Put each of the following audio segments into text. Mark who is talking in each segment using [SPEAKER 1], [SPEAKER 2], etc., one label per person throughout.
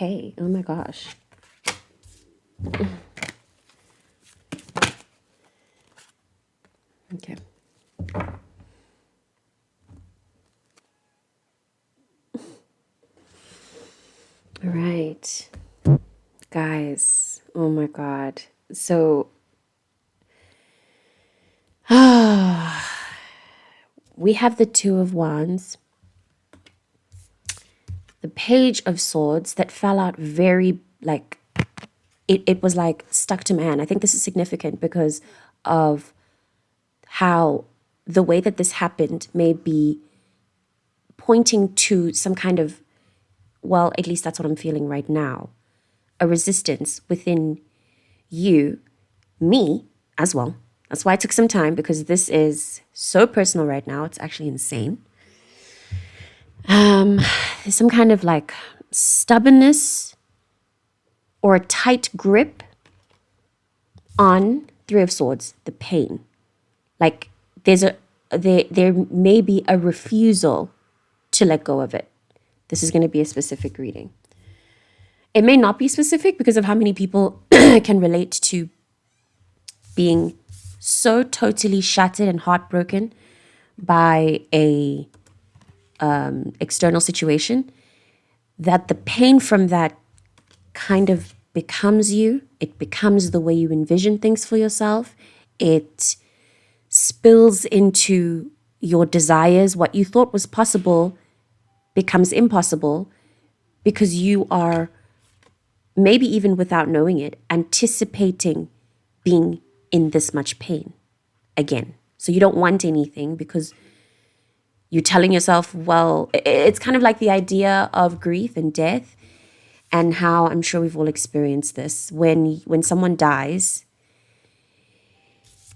[SPEAKER 1] okay. Oh my gosh. Okay. All right. Guys, oh my God. So, we have the Two of Wands, the Page of Swords that fell out very, like, it was like stuck to my hand. I think this is significant because of how the way that this happened may be pointing to some kind of, well, at least that's what I'm feeling right now, a resistance within you, me as well. That's why it took some time, because this is so personal right now. It's actually insane. There's some kind of like stubbornness or a tight grip on Three of Swords, the pain. Like there may be a refusal to let go of it. This is going to be a specific reading. It may not be specific because of how many people can relate to being so totally shattered and heartbroken by a external situation that the pain from that kind of becomes you. It becomes the way you envision things for yourself. It spills into your desires. What you thought was possible becomes impossible because you are, maybe even without knowing it, anticipating being in this much pain again. So you don't want anything because you're telling yourself, well, it's kind of like the idea of grief and death, and how I'm sure we've all experienced this. When someone dies,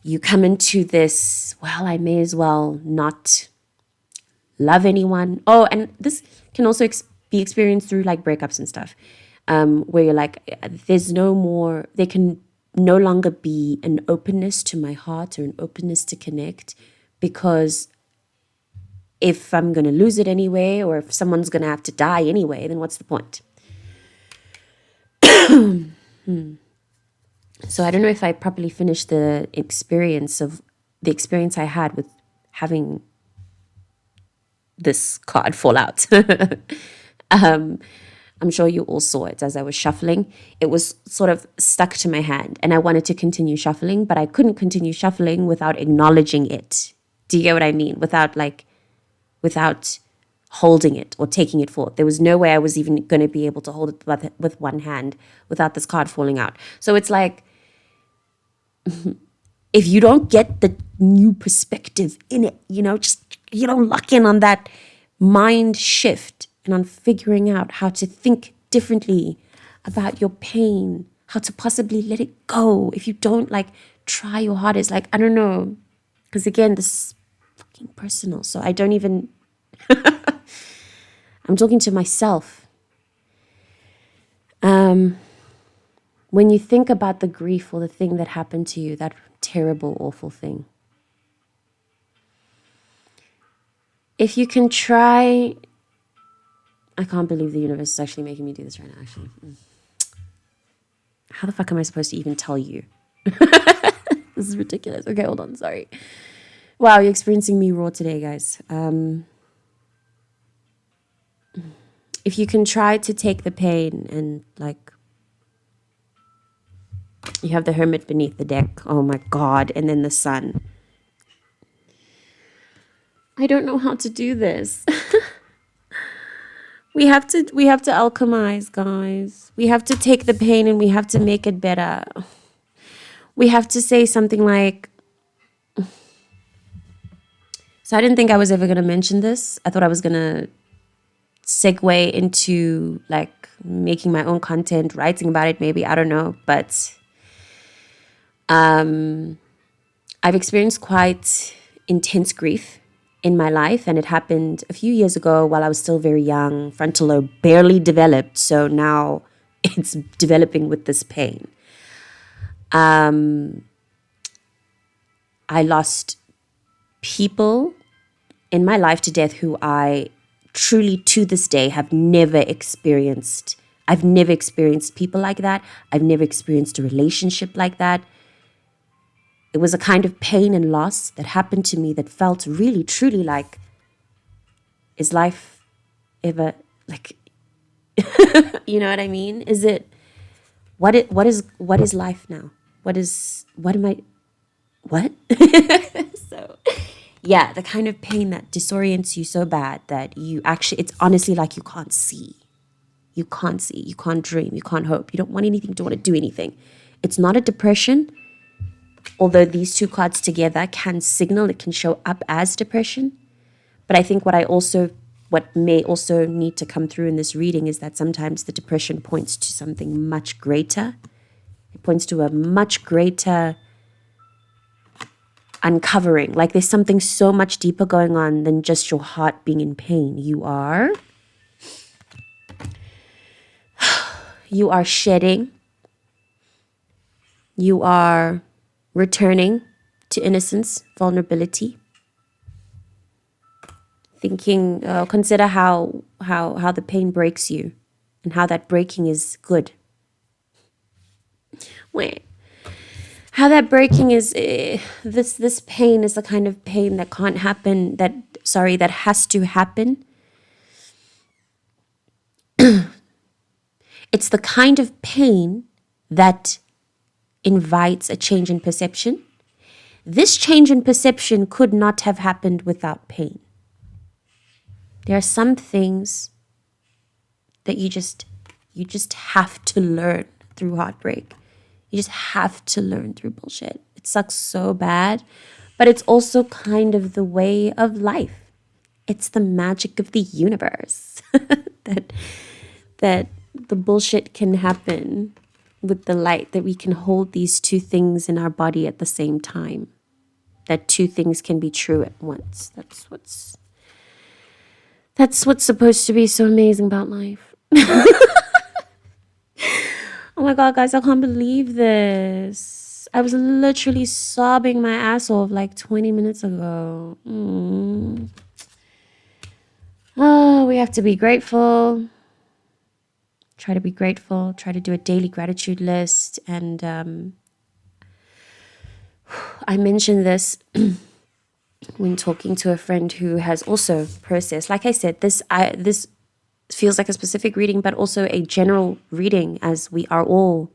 [SPEAKER 1] you come into this, well, I may as well not love anyone. Oh, and this can also be experienced through like breakups and stuff, where you're like, there can no longer be an openness to my heart or an openness to connect, because if I'm going to lose it anyway, or if someone's going to have to die anyway, then what's the point? So I don't know if I properly finished the experience I had with having this card fall out. I'm sure you all saw it as I was shuffling. It was sort of stuck to my hand and I wanted to continue shuffling, but I couldn't continue shuffling without acknowledging it. Do you get what I mean? Without holding it or taking it forth. There was no way I was even going to be able to hold it with one hand without this card falling out. So it's like, if you don't get the new perspective in it, just, lock in on that mind shift and on figuring out how to think differently about your pain, how to possibly let it go. If you don't try your hardest, I don't know, because again, this is fucking personal. So I don't even, I'm talking to myself. When you think about the grief or the thing that happened to you, that terrible, awful thing, if you can try, I can't believe the universe is actually making me do this right now, actually. How the fuck am I supposed to even tell you? This is ridiculous. Okay, hold on, sorry. Wow, you're experiencing me raw today, guys. If you can try to take the pain and you have the Hermit beneath the deck. Oh my God. And then the Sun. I don't know how to do this. We have to alchemize, guys. We have to take the pain and we have to make it better. We have to say something like, so I didn't think I was ever going to mention this. I thought I was going to segue into making my own content, writing about it maybe, I don't know. But I've experienced quite intense grief in my life, and it happened a few years ago while I was still very young. Frontal lobe barely developed, so now it's developing with this pain. I lost people in my life to death who I truly, to this day, have never experienced I've never experienced people like that. I've never experienced a relationship like that. It was a kind of pain and loss that happened to me that felt really, truly like, is life ever, like, you know what I mean? Is it, what is life now? What am I, what? So, yeah, the kind of pain that disorients you so bad that you actually, it's honestly like you can't see. You can't see, you can't dream, you can't hope. You don't want anything, don't want to do anything. It's not a depression, although these two cards together can signal, it can show up as depression. But I think what may also need to come through in this reading is that sometimes the depression points to something much greater. It points to a much greater uncovering. Like there's something so much deeper going on than just your heart being in pain. You are shedding. You are returning to innocence, vulnerability. Thinking, consider how the pain breaks you and how that breaking is good. Wait. How that breaking is, this pain is the kind of pain that can't happen, that has to happen. It's the kind of pain that invites a change in perception. This change in perception could not have happened without pain. There are some things that you just have to learn through heartbreak. You just have to learn through bullshit. It sucks so bad, but it's also kind of the way of life. It's the magic of the universe that the bullshit can happen with the light, that we can hold these two things in our body at the same time. That two things can be true at once. That's what's supposed to be so amazing about life. Oh my God, guys, I can't believe this. I was literally sobbing my ass off like 20 minutes ago. Oh, we have to be grateful. Try to be grateful. Try to do a daily gratitude list. And I mentioned this when talking to a friend who has also processed. Like I said, this feels like a specific reading, but also a general reading, as we're all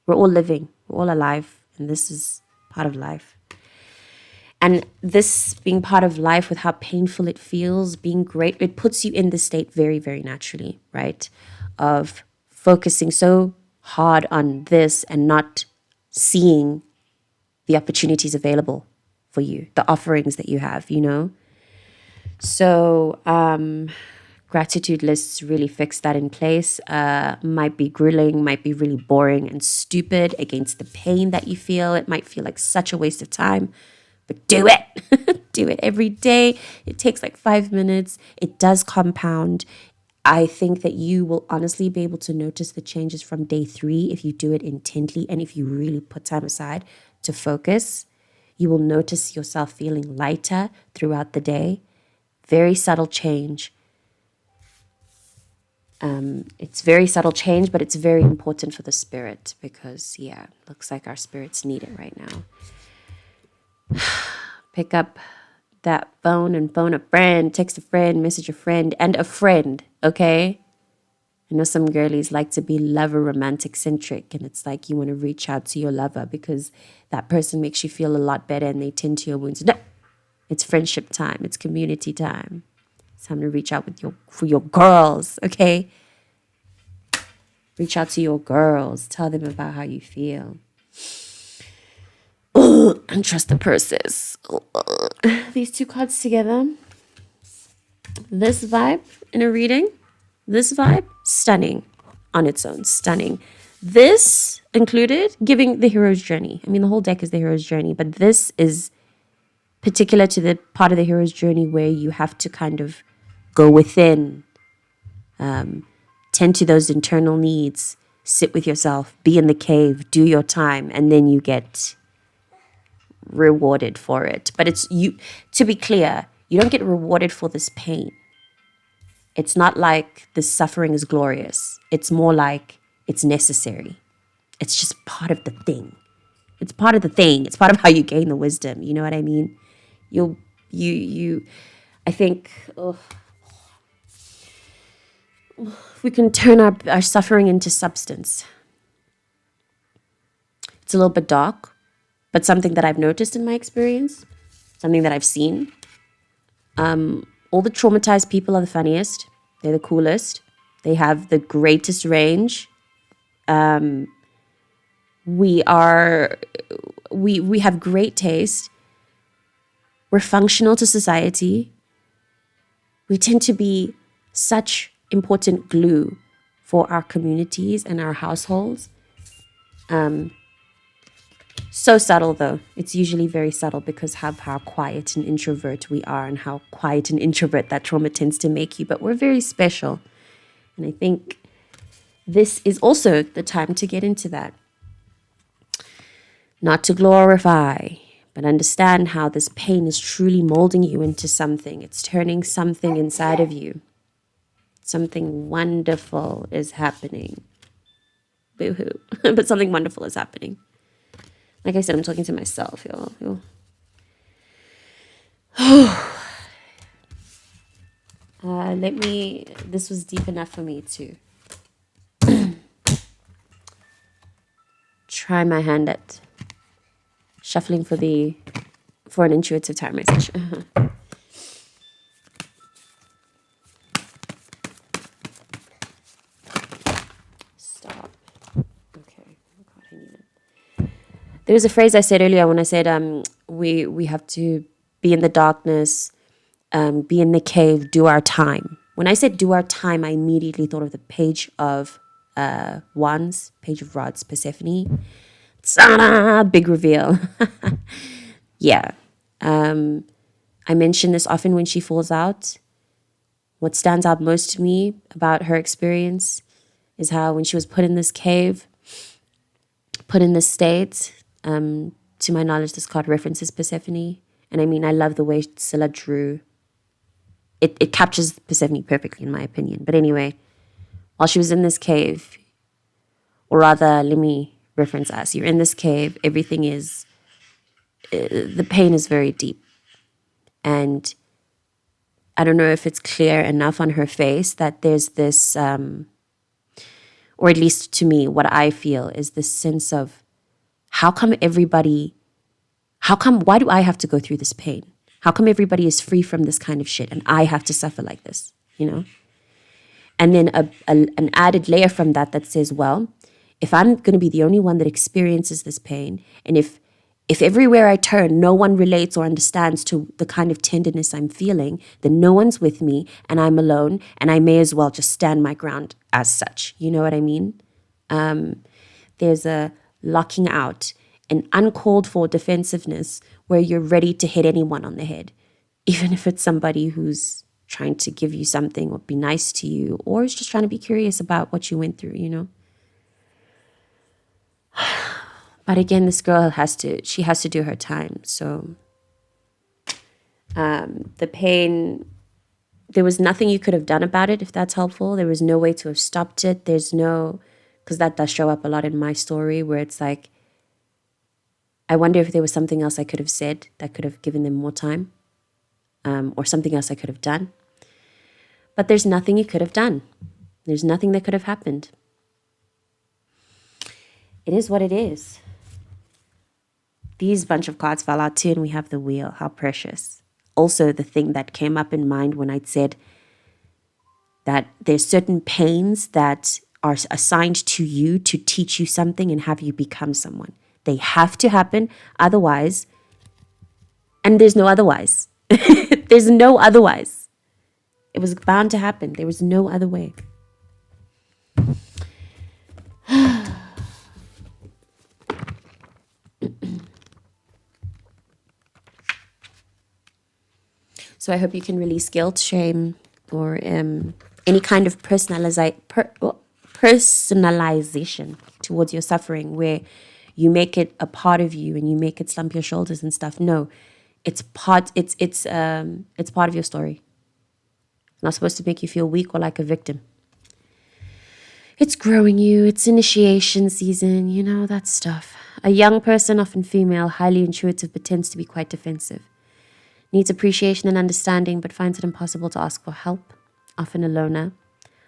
[SPEAKER 1] living, we're all alive, and this is part of life. And this being part of life, with how painful it feels, being great, it puts you in the state very, very naturally, right? Of focusing so hard on this and not seeing the opportunities available for you, the offerings that you have, you know? So, gratitude lists really fix that in place. Might be grueling, might be really boring and stupid against the pain that you feel. It might feel like such a waste of time, but do it. Do it every day. It takes like 5 minutes. It does compound. I think that you will honestly be able to notice the changes from day 3 if you do it intently and if you really put time aside to focus. You will notice yourself feeling lighter throughout the day. Very subtle change. It's very subtle change, but it's very important for the spirit because, yeah, looks like our spirits need it right now. Pick up that phone and phone a friend, text a friend, message a friend, and a friend, okay? I know some girlies like to be lover romantic centric, and it's like you want to reach out to your lover because that person makes you feel a lot better and they tend to your wounds. No, it's friendship time. It's community time. It's time to reach out for your girls, okay? Reach out to your girls. Tell them about how you feel. And trust the process. These two cards together. This vibe in a reading. This vibe, stunning on its own. Stunning. This included giving the hero's journey. I mean, the whole deck is the hero's journey, but this is particular to the part of the hero's journey where you have to kind of go within, tend to those internal needs, sit with yourself, be in the cave, do your time, and then you get rewarded for it. But it's you, to be clear, you don't get rewarded for this pain. It's not like this suffering is glorious. It's more like it's necessary. It's just part of the thing. It's part of the thing. It's part of how you gain the wisdom. You know what I mean? I think if we can turn our suffering into substance. It's a little bit dark, but something that I've noticed in my experience, something that I've seen. All the traumatized people are the funniest. They're the coolest. They have the greatest range. We have great taste. We're functional to society. We tend to be such important glue for our communities and our households. So subtle, though. It's usually very subtle because of how quiet and introvert we are and how quiet and introvert that trauma tends to make you. But we're very special. And I think this is also the time to get into that. Not to glorify, but understand how this pain is truly molding you into something. It's turning something inside of you. Something wonderful is happening. Boo-hoo. But something wonderful is happening. Like I said, I'm talking to myself, y'all. This was deep enough for me to try my hand at shuffling for an intuitive time message. Stop. Okay. Oh God, I need it. There was a phrase I said earlier when I said we have to be in the darkness, be in the cave, do our time. When I said do our time, I immediately thought of the page of wands, page of rods, Persephone. Ta-da! Big reveal. Yeah. I mention this often when she falls out. What stands out most to me about her experience is how when she was put in this cave, put in this state, to my knowledge, this card references Persephone. And I mean, I love the way Scylla drew. It captures Persephone perfectly, in my opinion. But anyway, while she was in this cave, or rather, let me reference us. You're in this cave. Everything is, the pain is very deep. And I don't know if it's clear enough on her face that there's this, or at least to me, what I feel is this sense of, why do I have to go through this pain? How come everybody is free from this kind of shit and I have to suffer like this, you know? And then an added layer from that says, well, if I'm going to be the only one that experiences this pain, and if everywhere I turn, no one relates or understands to the kind of tenderness I'm feeling, then no one's with me and I'm alone, and I may as well just stand my ground as such. You know what I mean? There's a locking out, an uncalled for defensiveness where you're ready to hit anyone on the head, even if it's somebody who's trying to give you something or be nice to you, or is just trying to be curious about what you went through, you know? But again, this girl has to do her time. So the pain, there was nothing you could have done about it, if that's helpful. There was no way to have stopped it. Because that does show up a lot in my story, where it's like, I wonder if there was something else I could have said that could have given them more time, or something else I could have done. But there's nothing you could have done. There's nothing that could have happened. It is what it is. These bunch of cards fell out too, and we have the wheel. How precious. Also, the thing that came up in mind when I'd said that there's certain pains that are assigned to you to teach you something and have you become someone. They have to happen, otherwise, and there's no otherwise. There's no otherwise. It was bound to happen. There was no other way. So I hope you can release guilt, shame, or any kind of personalization towards your suffering, where you make it a part of you and you make it slump your shoulders and stuff. No, it's part of your story. It's not supposed to make you feel weak or like a victim. It's growing you, it's initiation season, you know, that stuff. A young person, often female, highly intuitive, but tends to be quite defensive. Needs appreciation and understanding, but finds it impossible to ask for help. Often a loner.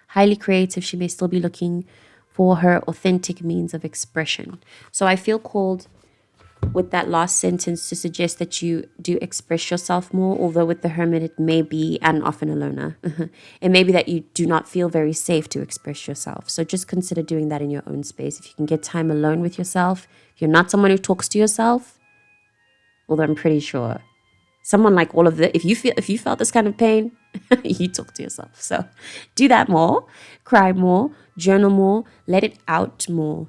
[SPEAKER 1] Highly creative, she may still be looking for her authentic means of expression. So I feel called with that last sentence to suggest that you do express yourself more, although with the hermit it may be, and often a loner, it may be that you do not feel very safe to express yourself. So just consider doing that in your own space. If you can get time alone with yourself, if you're not someone who talks to yourself, although I'm pretty sure someone like all of the, if you felt this kind of pain, you talk to yourself. So do that more, cry more, journal more, let it out more.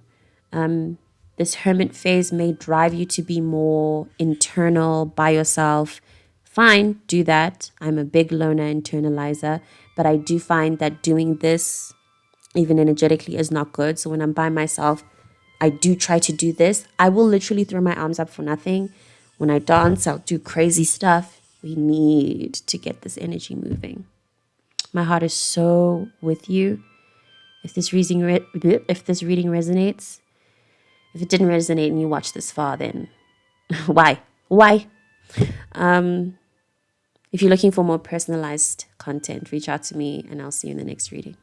[SPEAKER 1] This hermit phase may drive you to be more internal by yourself. Fine, do that. I'm a big loner internalizer, but I do find that doing this, even energetically, is not good. So when I'm by myself, I do try to do this. I will literally throw my arms up for nothing. When I dance, I'll do crazy stuff. We need to get this energy moving. My heart is so with you. If this reading resonates, if it didn't resonate and you watched this far, then why? Why? If you're looking for more personalized content, reach out to me and I'll see you in the next reading.